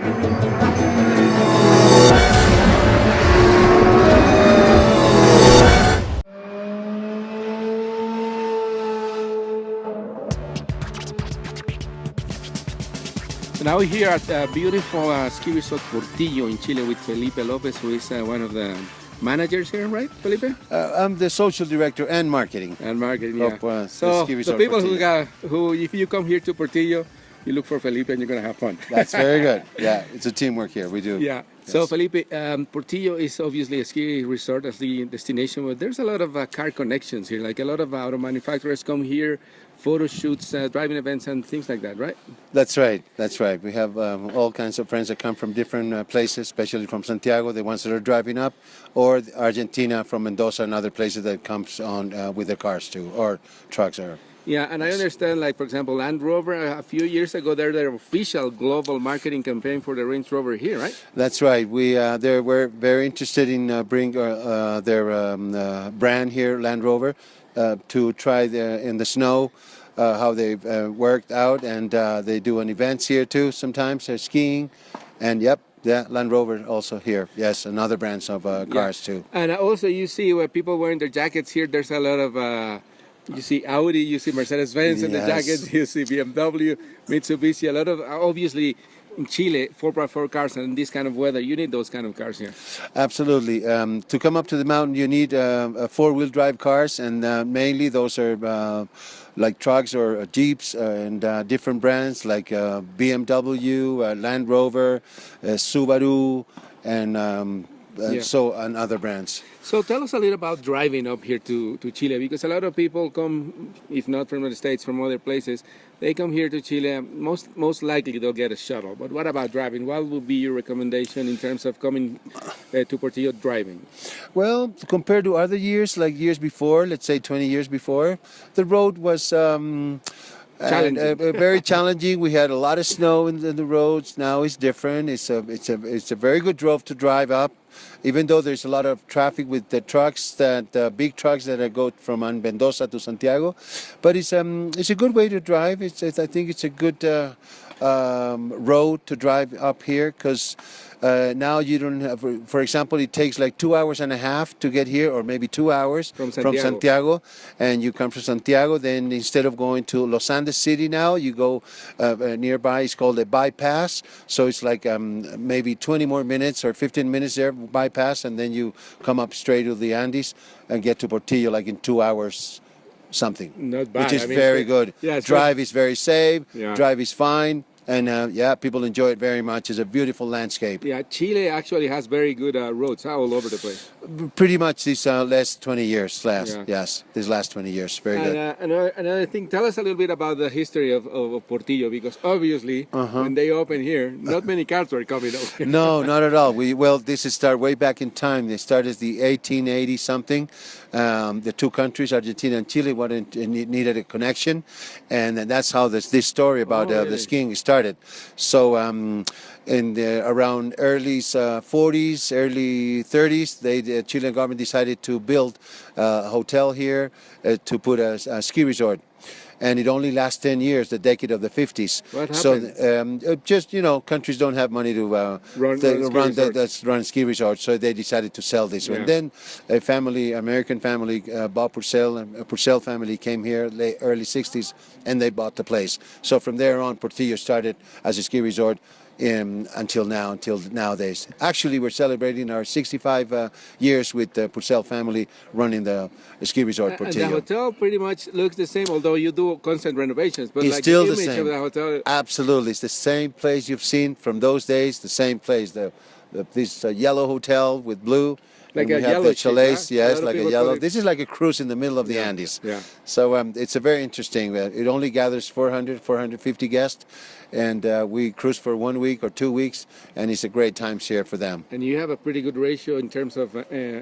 Now we're here at beautiful ski resort Portillo in Chile with Felipe Lopez, who is one of the managers here, right, Felipe? I'm the social director and marketing And marketing, yeah. of the So ski the resort people Portillo. who, if you come here to Portillo, you look for Felipe and you're gonna have fun. That's very good. Yeah, it's a teamwork here. We do. Yeah. So Felipe, Portillo is obviously a ski resort as the destination, but there's a lot of car connections here. Like a lot of auto manufacturers come here, photo shoots, driving events, and things like that, right? That's right. That's right. We have all kinds of friends that come from different places, especially from Santiago, the ones that are driving up, or Argentina from Mendoza and other places that comes on with their cars too, or trucks. Or Yeah, and I understand, like, for example, Land Rover, a few years ago, they're their official global marketing campaign for the Range Rover here, right? That's right. We're very interested in bring their brand here, Land Rover, to try in the snow how they've worked out, and they do an events here too. Sometimes they're skiing, and yep, yeah, Land Rover also here. Yes, another brands of cars too. And also, you see where people wearing their jackets here. There's a lot of. You see Audi, you see Mercedes-Benz in the Yes. jackets, you see BMW, Mitsubishi, a lot of, obviously, in Chile, 4x4 cars, and in this kind of weather, you need those kind of cars here. Absolutely. To come up to the mountain, you need four-wheel drive cars, and mainly those are like trucks or jeeps and different brands like BMW, Land Rover, Subaru, and and other brands. So tell us a little about driving up here to Chile, because a lot of people come, if not from the States, from other places, they come here to Chile. Most likely they'll get a shuttle. But what about driving? What would be your recommendation in terms of coming to Portillo driving? Well, compared to other years, like years before, let's say 20 years before, the road was Challenging. very challenging. We had a lot of snow in the roads. Now it's different. It's a very good road to drive up, even though there's a lot of traffic with the trucks, big trucks that go from Mendoza to Santiago. But it's a good way to drive. I think it's a good road to drive up here, because now you don't have, for example, it takes like 2 hours and a half to get here, or maybe 2 hours From from Santiago, and you come from Santiago. Then instead of going to Los Andes City now, you go nearby. It's called a bypass, so it's like maybe 20 more minutes or 15 minutes there bypass, and then you come up straight to the Andes and get to Portillo like in 2 hours something. Not bad. Which is I mean, very good. Yeah, Drive is very safe. Yeah. Drive is fine. And people enjoy it very much. It's a beautiful landscape. Yeah, Chile actually has very good roads all over the place. Pretty much these last 20 years. Yeah. Yes, these last 20 years. Very good. Another thing, tell us a little bit about the history of Portillo, because obviously when they opened here, not many cars were coming over. No, not at all. This is start way back in time. They started the 1880 something. The two countries, Argentina and Chile, needed a connection, and that's how this story about really? the skiing started. So in around early 40s, early 30s, the Chilean government decided to build a hotel here to put a ski resort. And it only lasts 10 years, the decade of the 50s. What happened? So just, countries don't have money to run ski resorts, so they decided to sell this. Yeah. And then a American family, bought Purcell, and a Purcell family came here early 60s, and they bought the place. So from there on, Portillo started as a ski resort until nowadays. Actually, we're celebrating our 65 years with the Purcell family running the ski resort Portillo. And the hotel pretty much looks the same, although you do constant renovations. But It's like still the the image same. of the hotel. Absolutely, it's the same place you've seen from those days. The same place. This yellow hotel with blue. Like and a we have yellow the chalets, ship, huh? yes, A lot of like a people yellow. call it- This is like a cruise in the middle of the Andes. Yeah. So it's a very interesting. It only gathers 450 guests, and we cruise for 1 week or 2 weeks, and it's a great time here for them. And you have a pretty good ratio in terms of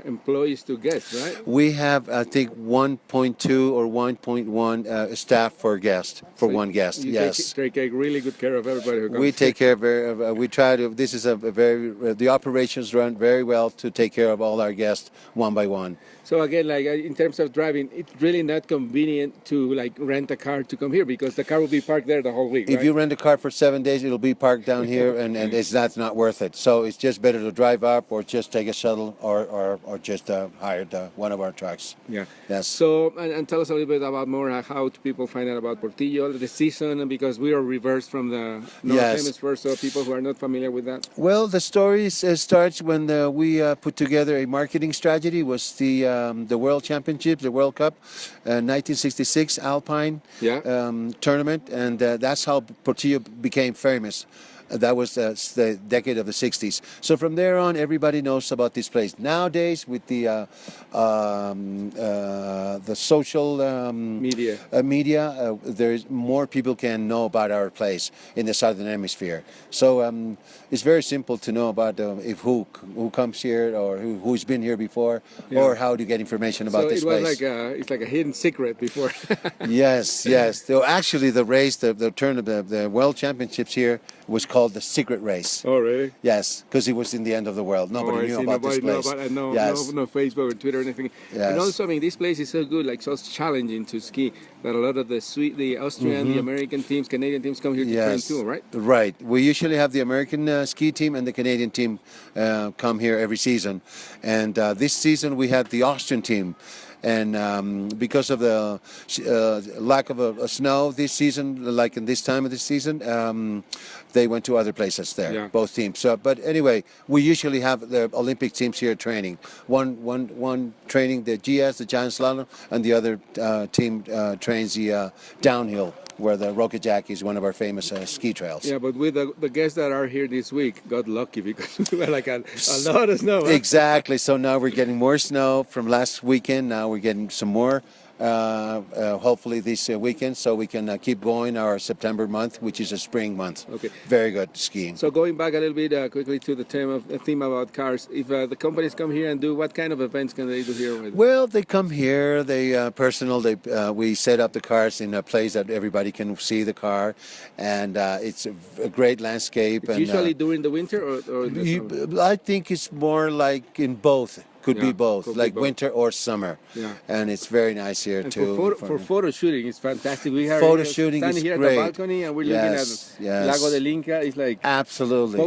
employees to guests, right? We have, I think, 1.2 or 1.1 staff for guest, for one guest. You Yes. take really good care of everybody who comes. We take care of, we try to, this is the operations run very well to take care of all our guests one by one. So again, like in terms of driving, it's really not convenient to like rent a car to come here because the car will be parked there the whole week. If right? you rent a car for 7 days, it'll be parked down here, and that's not worth it. So it's just better to drive up or just take a shuttle or just hire one of our trucks. Yeah. Yes. So, and tell us a little bit about more how do people find out about Portillo, the season, because we are reversed from the North Yes. Hemisphere, so people who are not familiar with that. Well, the story starts when we put together a marketing strategy. It was the World Championships, the World Cup, 1966 Alpine tournament, and that's how Portillo became famous. That was the decade of the 60s. So from there on, everybody knows about this place. Nowadays, with the social media, there's more people can know about our place in the Southern Hemisphere. So it's very simple to know about if who comes here or who's been here before, or how to get information about this place. So it was it's like a hidden secret before. Yes. So actually, the race, the turn of the World Championships here was called the Secret Race. Oh, really? Yes, because it was in the end of the world. Nobody knew about this place. No Facebook or Twitter or anything. Yes. And also, I mean, this place is so good, like so challenging to ski that a lot of the Austrian, the American teams, Canadian teams come here to train too, right? Right. We usually have the American ski team and the Canadian team come here every season. And this season we had the Austrian team. And because of the lack of snow this season, like in this time of the season, they went to other places there, both teams. So, but anyway, we usually have the Olympic teams here training. One training the GS, the giant slalom, and the other team trains the downhill, where the Rocket Jack is one of our famous ski trails. Yeah, but with the guests that are here this week, got lucky because we were like a lot of snow. Huh? Exactly. So now we're getting more snow from last weekend. Now we're getting some more, hopefully this weekend, so we can keep going our September month, which is a spring month. Okay. Very good skiing. So going back a little bit quickly to the theme about cars, if the companies come here and do, what kind of events can they do here? Well, they come here, we set up the cars in a place that everybody can see the car, and it's a great landscape. It's usually during the winter or I think it's more like in both. Could be both, like winter or summer. Yeah. And it's very nice here too. For photo shooting, it's fantastic. We are standing here great. At the balcony and we're looking at Lago del Inca. It's like absolutely.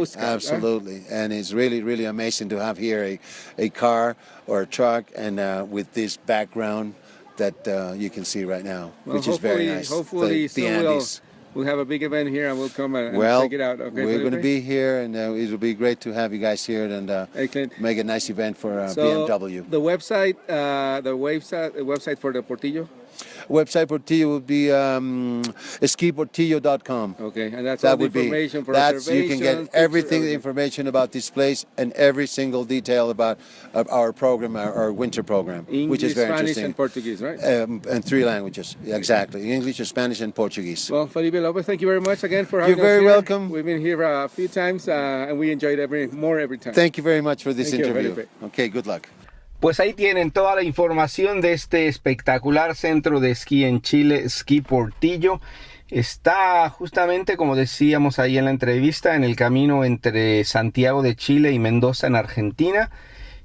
And it's really, really amazing to have here a car or a truck and with this background that you can see right now, which is very nice. Hopefully, the Andes. We'll have a big event here and we'll come and check it out. Okay, we're going to be here and it'll be great to have you guys here and make a nice event for BMW. The website for the Portillo? Website Portillo would be skiportillo.com. Okay, and that's all the information for reservations. You can get everything, the information about this place and every single detail about our program, our winter program, English, which is very Spanish, interesting. and Portuguese, right? And 3 languages, exactly. English, Spanish, and Portuguese. Well, Felipe Lopez, thank you very much again for having us here. You're very welcome. We've been here a few times and we enjoyed every time. Thank you very much for this interview. Felipe. Okay, good luck. Pues ahí tienen toda la información de este espectacular centro de esquí en Chile, Ski Portillo. Está justamente, como decíamos ahí en la entrevista, en el camino entre Santiago de Chile y Mendoza en Argentina.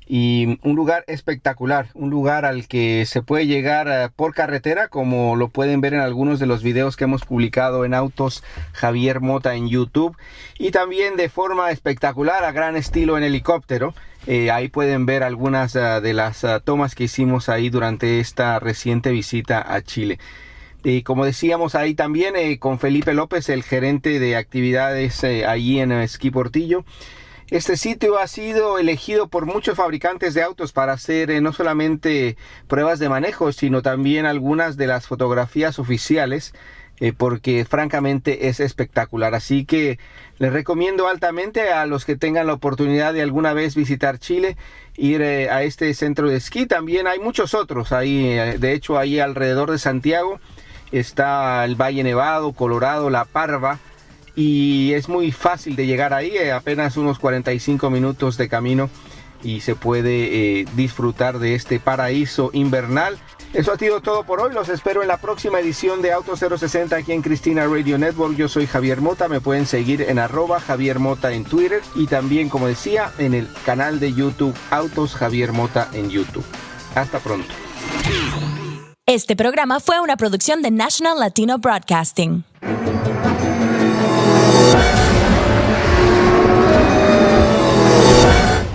Y un lugar espectacular, un lugar al que se puede llegar por carretera, como lo pueden ver en algunos de los videos que hemos publicado en Autos Javier Mota en YouTube. Y también de forma espectacular, a gran estilo en helicóptero. Ahí pueden ver algunas de las tomas que hicimos ahí durante esta reciente visita a Chile. Y como decíamos ahí también con Felipe López, el gerente de actividades allí en Ski Portillo. Este sitio ha sido elegido por muchos fabricantes de autos para hacer no solamente pruebas de manejo, sino también algunas de las fotografías oficiales, porque francamente es espectacular. Así que les recomiendo altamente a los que tengan la oportunidad de alguna vez visitar Chile, ir a este centro de esquí. También hay muchos otros ahí, de hecho ahí alrededor de Santiago está el Valle Nevado, Colorado, La Parva. Y es muy fácil de llegar ahí, apenas unos 45 minutos de camino y se puede disfrutar de este paraíso invernal. Eso ha sido todo por hoy, los espero en la próxima edición de Auto 060 aquí en Cristina Radio Network. Yo soy Javier Mota, me pueden seguir en @JavierMota en Twitter y también, como decía, en el canal de YouTube Autos Javier Mota en YouTube. Hasta pronto. Este programa fue una producción de National Latino Broadcasting.